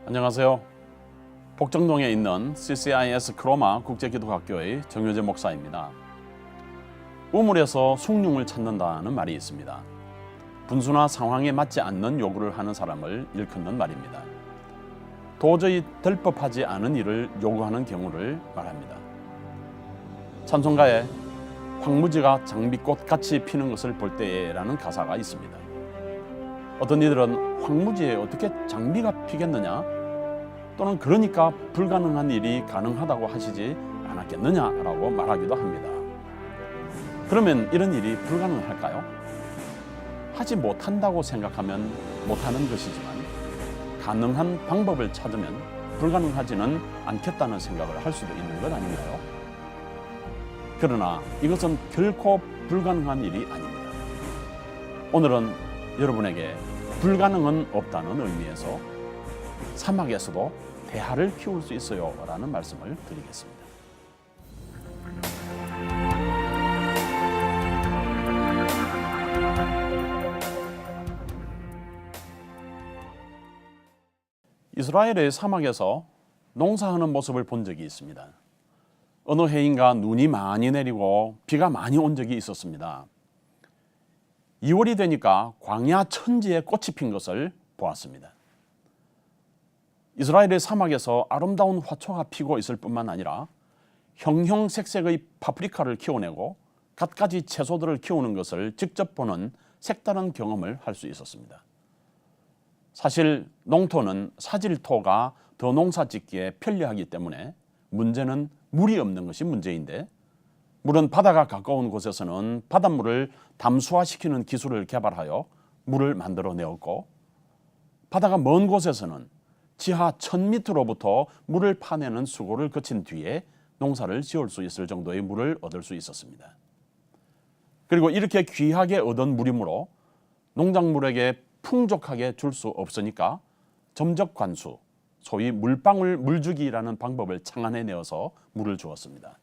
안녕하세요. 복정동에 있는 CCIS 크로마 국제기독학교의 정효재 목사입니다. 우물에서 숭늉을 찾는다는 말이 있습니다. 분수나 상황에 맞지 않는 요구를 하는 사람을 일컫는 말입니다. 도저히 될 법하지 않은 일을 요구하는 경우를 말합니다. 찬송가에 황무지가 장미꽃같이 피는 것을 볼 때에라는 가사가 있습니다. 어떤 이들은 황무지에 어떻게 장미가 피겠느냐? 또는 그러니까 불가능한 일이 가능하다고 하시지 않았겠느냐라고 말하기도 합니다. 그러면 이런 일이 불가능할까요? 하지 못한다고 생각하면 못하는 것이지만 가능한 방법을 찾으면 불가능하지는 않겠다는 생각을 할 수도 있는 것 아닌가요? 그러나 이것은 결코 불가능한 일이 아닙니다. 오늘은 여러분에게 불가능은 없다는 의미에서 사막에서도 대하를 키울 수 있어요 라는 말씀을 드리겠습니다. 이스라엘의 사막에서 농사하는 모습을 본 적이 있습니다. 어느 해인가 눈이 많이 내리고 비가 많이 온 적이 있었습니다. 2월이 되니까 광야 천지에 꽃이 핀 것을 보았습니다. 이스라엘의 사막에서 아름다운 화초가 피고 있을 뿐만 아니라 형형색색의 파프리카를 키워내고 갖가지 채소들을 키우는 것을 직접 보는 색다른 경험을 할 수 있었습니다. 사실 농토는 사질토가 더 농사짓기에 편리하기 때문에 문제는 물이 없는 것이 문제인데, 물은 바다가 가까운 곳에서는 바닷물을 담수화시키는 기술을 개발하여 물을 만들어내었고, 바다가 먼 곳에서는 지하 1000m로부터 물을 파내는 수고를 거친 뒤에 농사를 지을 수 있을 정도의 물을 얻을 수 있었습니다. 그리고 이렇게 귀하게 얻은 물이므로 농작물에게 풍족하게 줄 수 없으니까 점적 관수, 소위 물방울 물주기라는 방법을 창안해내어서 물을 주었습니다.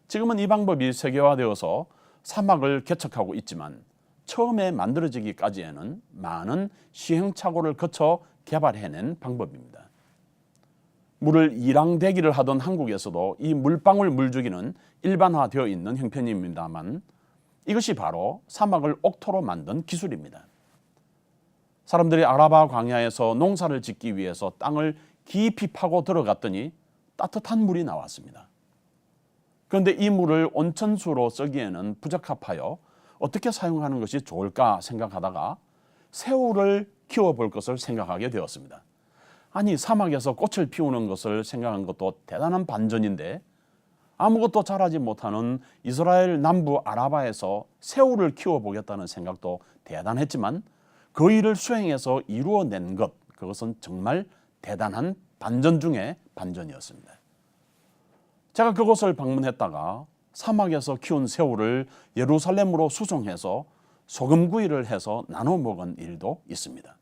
지금은 이 방법이 세계화되어서 사막을 개척하고 있지만 처음에 만들어지기까지에는 많은 시행착오를 거쳐 개발해낸 방법입니다. 물을 이랑대기를 하던 한국에서도 이 물방울 물주기는 일반화되어 있는 형편입니다만 이것이 바로 사막을 옥토로 만든 기술입니다. 사람들이 아라바 광야에서 농사를 짓기 위해서 땅을 깊이 파고 들어갔더니 따뜻한 물이 나왔습니다. 그런데 이 물을 온천수로 쓰기에는 부적합하여 어떻게 사용하는 것이 좋을까 생각하다가 새우를 키워볼 것을 생각하게 되었습니다. 아니, 사막에서 꽃을 피우는 것을 생각한 것도 대단한 반전인데 아무것도 잘하지 못하는 이스라엘 남부 아라바에서 새우를 키워보겠다는 생각도 대단했지만 그 일을 수행해서 이루어낸 것, 그것은 정말 대단한 반전 중에 반전이었습니다. 제가 그곳을 방문했다가 사막에서 키운 새우를 예루살렘으로 수송해서 소금구이를 해서 나눠 먹은 일도 있습니다.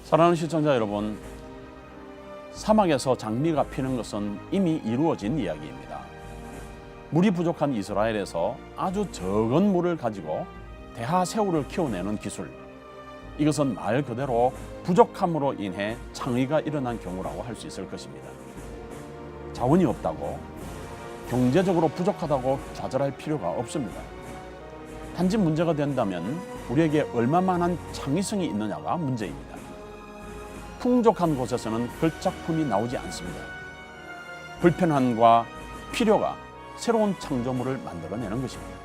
사랑하는 시청자 여러분, 사막에서 장미가 피는 것은 이미 이루어진 이야기입니다. 물이 부족한 이스라엘에서 아주 적은 물을 가지고 대하새우를 키워내는 기술, 이것은 말 그대로 부족함으로 인해 창의가 일어난 경우라고 할 수 있을 것입니다. 자원이 없다고, 경제적으로 부족하다고 좌절할 필요가 없습니다. 단지 문제가 된다면 우리에게 얼마만한 창의성이 있느냐가 문제입니다. 풍족한 곳에서는 걸작품이 나오지 않습니다. 불편함과 필요가 새로운 창조물을 만들어내는 것입니다.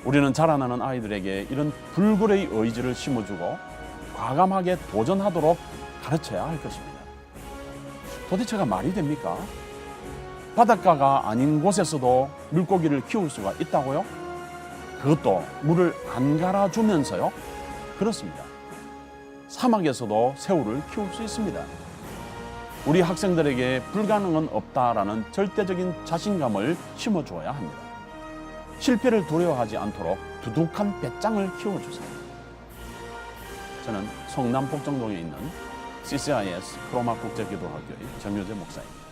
우리는 자라나는 아이들에게 이런 불굴의 의지를 심어주고 과감하게 도전하도록 가르쳐야 할 것입니다. 도대체가 말이 됩니까? 바닷가가 아닌 곳에서도 물고기를 키울 수가 있다고요? 그것도 물을 안 갈아주면서요? 그렇습니다. 사막에서도 새우를 키울 수 있습니다. 우리 학생들에게 불가능은 없다라는 절대적인 자신감을 심어주어야 합니다. 실패를 두려워하지 않도록 두둑한 배짱을 키워주세요. 저는 성남 복정동에 있는 CCIS 크로마 국제기도학교의 정효재 목사입니다.